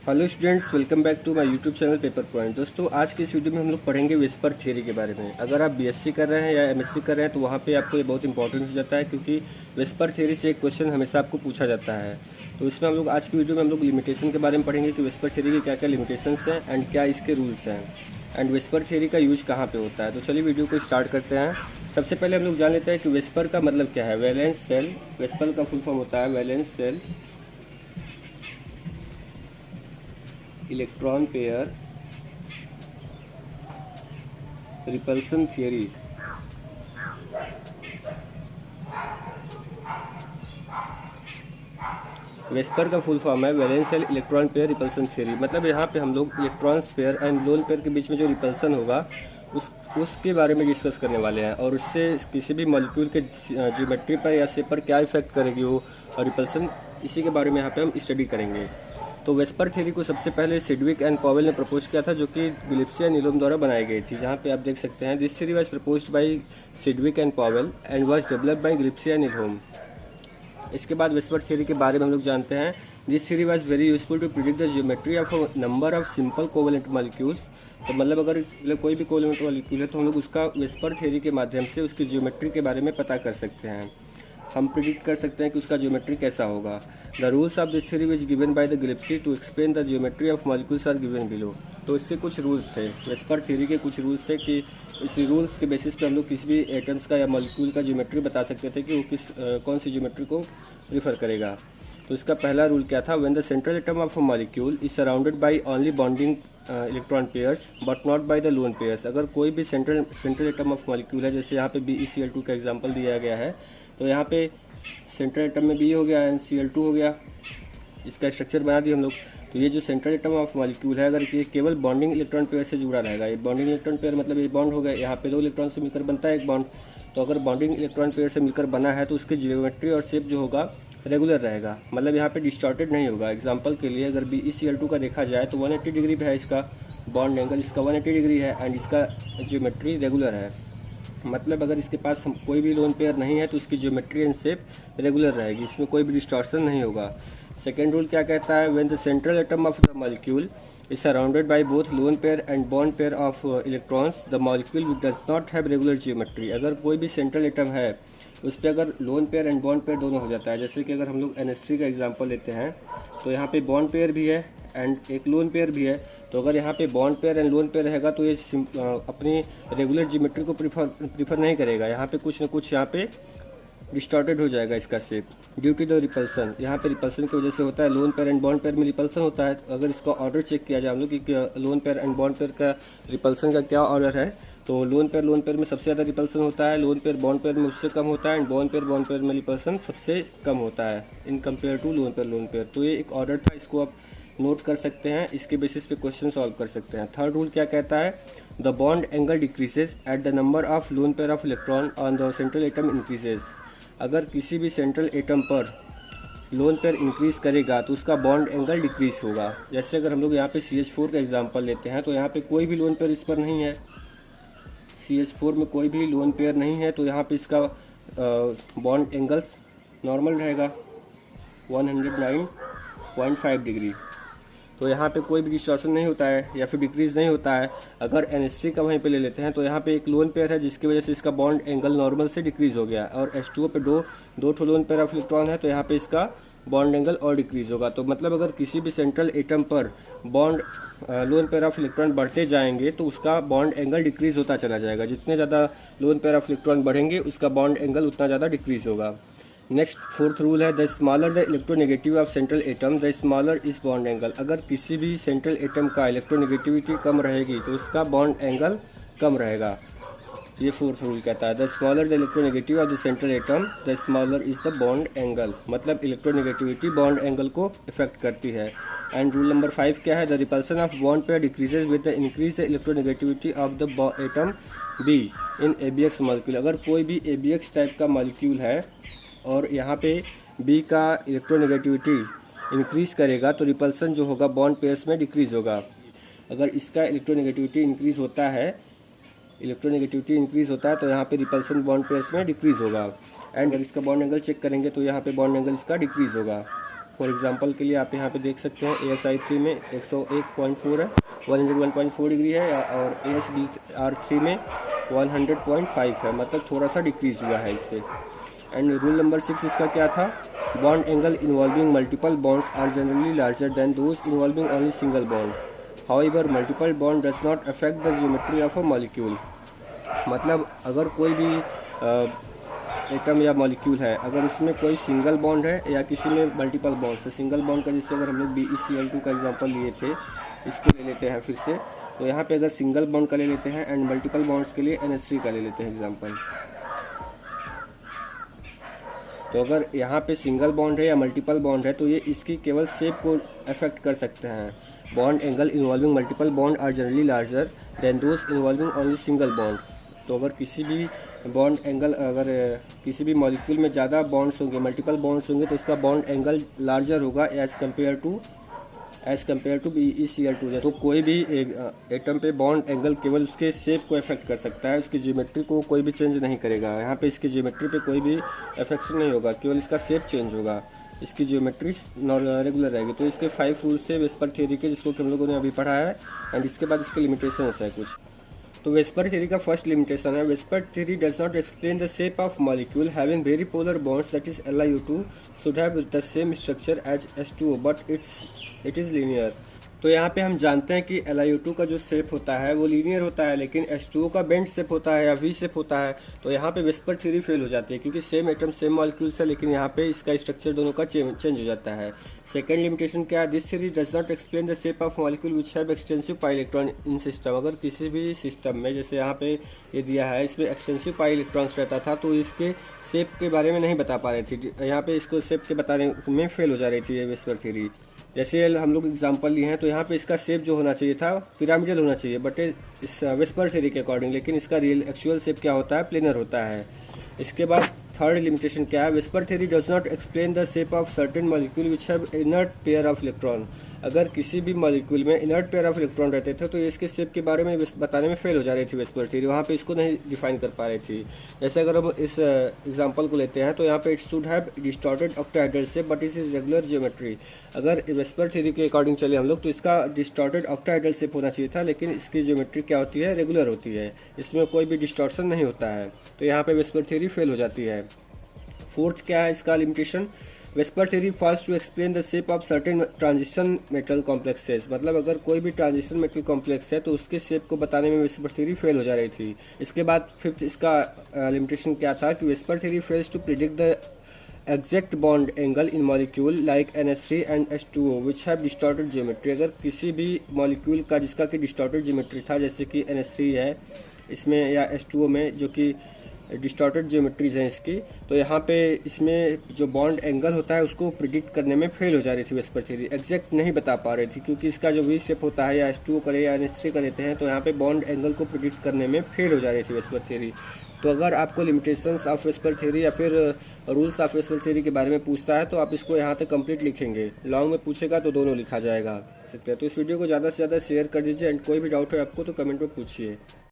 Hello students, welcome back to my YouTube channel paper point. दोस्तों, आज के इस वीडियो में हम लोग पढ़ेंगे विस्पर थ्योरी के बारे में। अगर आप बीएससी कर रहे हैं या एमएससी कर रहे हैं तो वहाँ पे आपको ये बहुत इंपॉर्टेंट हो जाता है, क्योंकि विस्पर थ्योरी से एक क्वेश्चन हमेशा आपको पूछा जाता है। तो इसमें हम लोग आज की वीडियो में हम लोग लिमिटेशन के बारे में पढ़ेंगे कि विस्पर थ्योरी की क्या क्या लिमिटेशंस हैं एंड क्या इसके रूल्स हैं एंड विस्पर थ्योरी का यूज कहाँ पे होता है। तो चलिए वीडियो को स्टार्ट करते हैं। सबसे पहले हम लोग जान लेते हैं कि विस्पर का मतलब क्या है। वैलेंस सेल, विस्पर का फुल फॉर्म होता है valence shell electron pair repulsion theory. VSEPR का फुल फॉर्म है valence shell electron pair repulsion theory. मतलब यहाँ पे हम लोग electrons pair and lone pair के बीच में जो रिपल्सन होगा उसके बारे में डिस्कस करने वाले हैं, और उससे किसी भी मॉलिक्यूल के ज्योमेट्री पर या शेप पर क्या इफेक्ट करेगी वो और रिपल्सन, इसी के बारे में यहाँ पे हम स्टडी करेंगे। तो वेस्पर थ्योरी को सबसे पहले सिडविक एंड पॉवेल ने प्रपोज किया था, जो कि गिब्स एंड नीलम द्वारा बनाई गई थी। जहाँ पे आप देख सकते हैं this theory was proposed by Sidgwick and Powell and was developed by Gibbs and Nyholm. इसके बाद वेस्पर थ्योरी के बारे में हम लोग जानते हैं। This theory was very useful to predict the geometry of a number of simple covalent molecules. तो मतलब अगर कोई भी कोवेलेंट मॉलिक्यूल है तो हम लोग उसका वेस्पर थ्योरी के माध्यम से उसकी ज्योमेट्री के बारे में पता कर सकते हैं। हम प्रिडिक्ट कर सकते हैं कि उसका ज्योमेट्री कैसा होगा। The rules of this theory which given by the Gibbs to explain the geometry of molecules are given below. तो इसके कुछ रूल्स थे, वेस्पर थ्योरी के कुछ रूल्स थे कि इस रूल्स के बेसिस पे हम लोग किसी भी एटम्स का या मॉलिक्यूल का ज्योमेट्री बता सकते थे कि वो कौन सी ज्योमेट्री को प्रीफर करेगा। तो इसका पहला रूल क्या था, when the central atom of a molecule is surrounded by only bonding electron pairs but not by the lone pairs. अगर कोई भी सेंट्रल एटम ऑफ मॉलिक्यूल है, जैसे यहाँ पे BeCl2 का एग्जांपल दिया गया है, तो यहाँ पे सेंट्रल एटम में बी हो गया एंड Cl2 हो गया, इसका स्ट्रक्चर बना दिया हम लोग। तो ये जो सेंट्रल एटम ऑफ मॉलिक्यूल है, अगर ये केवल बॉन्डिंग इलेक्ट्रॉन पेयर से जुड़ा रहेगा, ये बॉन्डिंग इलेक्ट्रॉन पेयर मतलब ये बॉन्ड हो गया, यहाँ पे दो इलेक्ट्रॉन से मिलकर बनता है एक बॉन्ड। तो अगर बॉन्डिंग इलेक्ट्रॉन पेयर से मिलकर बना है तो उसकी जियोमेट्री और शेप जो होगा रेगुलर रहेगा, मतलब यहाँ पे डिस्टॉर्टेड नहीं होगा। एग्जांपल के लिए अगर BeCl2 का देखा जाए तो 180 डिग्री पे है इसका बॉन्ड एंगल, इसका 180 डिग्री है एंड इसका ज्योमेट्री रेगुलर है। मतलब अगर इसके पास कोई भी लोन पेयर नहीं है तो उसकी ज्योमेट्री एंड शेप रेगुलर रहेगी, इसमें कोई भी डिस्टॉर्शन नहीं होगा। सेकेंड रूल क्या कहता है, when the central atom of the molecule is surrounded by both loan pair and bond pair of electrons the molecule does not have regular geometry. अगर कोई भी सेंट्रल एटम है उस पर अगर loan pair and bond pair दोनों हो जाता है, जैसे कि अगर हम लोग NH3 का एग्जांपल लेते हैं तो यहाँ पे बॉन्ड पेयर भी है एंड एक लोन पेयर भी है। तो अगर यहाँ पे bond pair and lone pair रहेगा तो ये अपनी रेगुलर ज्योमेट्री को प्रीफर नहीं करेगा, यहाँ पे कुछ ना कुछ यहाँ पे डिस्टॉर्टेड हो जाएगा इसका shape due to the repulsion. यहाँ पे रिपल्सन की वजह से होता है, lone pair and bond pair में रिपल्सन होता है। अगर इसका ऑर्डर चेक किया जाए हम लोग कि loan pair and bond pair का रिपल्सन का क्या ऑर्डर है, तो लोन पेयर में सबसे ज़्यादा रिपल्सन होता है, लोन पेयर बॉन्ड पेयर में उससे कम होता है एंड बॉन्ड पेयर में रिपल्सन सबसे कम होता है in compare to lone pair. तो ये एक ऑर्डर था, इसको आप नोट कर सकते हैं, इसके बेसिस पे क्वेश्चन सॉल्व कर सकते हैं। थर्ड रूल क्या कहता है, the bond angle decreases at the number of lone pair of electron on the central atom increases. अगर किसी भी सेंट्रल एटम पर लोन पेयर इंक्रीज करेगा तो उसका बॉन्ड एंगल डिक्रीज होगा। जैसे अगर हम लोग यहाँ पे CH4 का एग्जांपल लेते हैं तो यहाँ पे कोई भी लोन पेयर इस पर नहीं है, CH4 में कोई भी लोन पेयर नहीं है, तो यहाँ पे इसका बॉन्ड एंगल्स नॉर्मल रहेगा 109.5 डिग्री। तो यहाँ पे कोई भी डिस्टॉर्शन नहीं होता है या फिर डिक्रीज नहीं होता है। अगर NH3 का वहीं पे ले लेते हैं तो यहाँ पे एक लोन पेयर है जिसकी वजह से इसका बॉन्ड एंगल नॉर्मल से डिक्रीज हो गया, और H2O पे दो ठो लोन पेयर ऑफ इलेक्ट्रॉन है तो यहाँ पे इसका बॉन्ड एंगल और डिक्रीज होगा। तो मतलब अगर किसी भी सेंट्रल एटम पर bond lone pair of electron बढ़ते जाएंगे तो उसका बॉन्ड एंगल डिक्रीज होता चला जाएगा। जितने ज़्यादा लोन पेयर ऑफ इलेक्ट्रॉन बढ़ेंगे उसका बॉन्ड एंगल उतना ज़्यादा डिक्रीज होगा। नेक्स्ट फोर्थ रूल है, the smaller the electronegative of central atom the smaller is bond angle. अगर किसी भी सेंट्रल एटम का इलेक्ट्रोनेगेटिविटी कम रहेगी तो उसका बॉन्ड एंगल कम रहेगा। ये फोर्थ रूल कहता है, the smaller the electronegative of the central atom the smaller is the bond angle. मतलब इलेक्ट्रोनेगेटिविटी बॉन्ड एंगल को इफेक्ट करती है। एंड रूल नंबर 5 क्या है, the repulsion of bond pair decreases with the increase the electronegativity of the atom B in ABX molecule. अगर कोई भी ABX type का मॉलिक्यूल है और यहाँ पे B का इलेक्ट्रोनेगेटिविटी इंक्रीज़ करेगा तो रिपल्सन जो होगा बॉन्ड पेयर्स में डिक्रीज़ होगा। अगर इसका इलेक्ट्रोनेगेटिविटी इंक्रीज़ होता है तो यहाँ पे रिपल्सन बॉन्ड पेयर्स में डिक्रीज़ होगा। एंड अगर इसका बॉन्ड एंगल चेक करेंगे तो यहाँ पे बॉन्ड एंगल इसका डिक्रीज़ होगा। फॉर एग्जांपल के लिए आप यहाँ पे देख सकते हैं ASI3 में 101.4 है, 101.4 डिग्री है, और ASBR3 में 100.5 है, मतलब थोड़ा सा डिक्रीज हुआ है इससे। एंड रूल नंबर 6 इसका क्या था, bond angle involving multiple bonds are generally larger than those involving only single bond, however multiple bond does not affect the geometry of a molecule. मतलब अगर कोई भी एटम या मॉलिक्यूल है, अगर उसमें कोई सिंगल बॉन्ड है या किसी में मल्टीपल बॉन्ड्स है, सिंगल बॉन्ड का जैसे अगर हम लोग BeCl2 का एग्जांपल लिए थे, इसको ले लेते हैं फिर से, तो यहाँ पे अगर सिंगल बॉन्ड का ले लेते हैं एंड मल्टीपल बॉन्ड्स के लिए NH3 का ले लेते हैं एग्जांपल। तो अगर यहाँ पे सिंगल बॉन्ड है या मल्टीपल बॉन्ड है तो ये इसकी केवल शेप को अफेक्ट कर सकते हैं। Bond angle involving multiple bond are generally larger than those involving only single bond. तो अगर किसी भी बॉन्ड एंगल, अगर किसी भी मॉलिक्यूल में ज़्यादा बॉन्ड्स होंगे, मल्टीपल बॉन्ड्स होंगे, तो उसका बॉन्ड एंगल लार्जर होगा एज़ कम्पेयर टू BeCl2। तो कोई भी एटम पे बॉन्ड एंगल केवल उसके शेप को अफेक्ट कर सकता है, उसकी ज्योमेट्री को कोई भी चेंज नहीं करेगा। यहाँ पे इसकी ज्योमेट्री पे कोई भी अफेक्शन नहीं होगा, केवल इसका शेप चेंज होगा, इसकी ज्योमेट्री रेगुलर रहेगी। तो इसके 5 रूल्स है वेस्पर थ्योरी के, जिसको हम लोगों ने अभी पढ़ा है, एंड इसके बाद इसके लिमिटेशंस है कुछ। तो वेस्पर थ्योरी का फर्स्ट लिमिटेशन है, VSEPR theory does not explain the shape of molecule having very polar bonds that is Li2 should have the same structure as H2O but it is linear. तो यहाँ पे हम जानते हैं कि Li2 का जो शेप होता है वो लीनियर होता है, लेकिन H2O का बेंड शेप होता है या V शेप होता है। तो यहाँ पे वेस्पर थ्योरी फेल हो जाती है, क्योंकि सेम एटम सेम मॉलिक्यूल्स है, लेकिन यहाँ पे इसका स्ट्रक्चर दोनों का चेंज हो जाता है। सेकंड लिमिटेशन क्या है, this theory does not explain the shape of molecule which have extensive pi electron in system. अगर किसी भी सिस्टम में, जैसे यहाँ पे ये दिया है, इसमें एक्सटेंसिव पाई इलेक्ट्रॉन्स रहता था, तो इसके शेप के बारे में नहीं बता पा रही थी, यहाँ पे इसको शेप के बताने में फेल हो जा रही थी ये वेस्पर थ्योरी। जैसे हम लोग एग्जांपल लिए हैं, तो यहाँ पे इसका शेप जो होना चाहिए था पिरामिडल होना चाहिए, बट इस वेस्पर थ्योरी के अकॉर्डिंग, लेकिन इसका रियल एक्चुअल शेप क्या होता है, प्लेनर होता है। इसके बाद थर्ड लिमिटेशन क्या है, VSEPR theory does not explain the shape of certain molecule which have inert pair of electron. अगर किसी भी मॉलिक्यूल में इनर्ट पेयर ऑफ इलेक्ट्रॉन रहते थे तो ये इसके शेप के बारे में बताने में फेल हो जा रही थी वेस्पर थ्योरी, वहाँ पे इसको नहीं डिफाइन कर पा रही थी। जैसे अगर हम इस एग्जांपल को लेते हैं, तो यहाँ पे it should have distorted octahedral shape but it is regular geometry. अगर वेस्पर थ्योरी के अकॉर्डिंग चले हम लोग, तो इसका डिस्टॉर्टेड ऑक्टाहेड्रल शेप होना चाहिए था, लेकिन इसकी ज्योमेट्री क्या होती है, रेगुलर होती है, इसमें कोई भी डिस्टॉर्शन नहीं होता है। तो यहाँ पे वेस्पर थ्योरी फेल हो जाती है। फोर्थ क्या है इसका limitation, VSEPR theory falls to explain the shape of certain transition metal complexes. मतलब अगर कोई भी ट्रांजिशन मेटल कॉम्प्लेक्स है तो उसके शेप को बताने में वेस्पर थ्योरी फेल हो जा रही थी। इसके बाद फिफ्थ इसका लिमिटेशन क्या था कि VSEPR theory fails to predict the exact bond angle in molecule like NH3 and H2O which have distorted geometry. अगर किसी भी मॉलिक्यूल का जिसका कि डिस्टॉर्टेड ज्योमेट्री था, जैसे कि NH3 है इसमें या H2O में, जो कि डिस्टॉर्टेड ज्योमेट्रीज हैं इसकी, तो यहाँ पे इसमें जो बॉन्ड एंगल होता है उसको प्रिडिक्ट करने में फेल हो जा रही थी वेस्पर थ्योरी, एग्जैक्ट नहीं बता पा रही थी, क्योंकि इसका जो V शेप होता है या H2O करे या NH3 का लेते हैं, तो यहाँ पे बॉन्ड एंगल को प्रिडिक्ट करने में फेल हो जा रही थी वेस्पर थ्योरी। तो अगर आपको लिमिटेशंस ऑफ वेस्पर थ्योरी या फिर रूल्स ऑफ वेस्पर थ्योरी के बारे में पूछता है, तो आप इसको यहाँ तक कंप्लीट लिखेंगे, लॉन्ग में पूछेगा तो दोनों लिखा जाएगा सकते हैं। तो इस वीडियो को ज़्यादा से ज़्यादा शेयर कर दीजिए, एंड कोई भी डाउट है आपको तो कमेंट में पूछिए।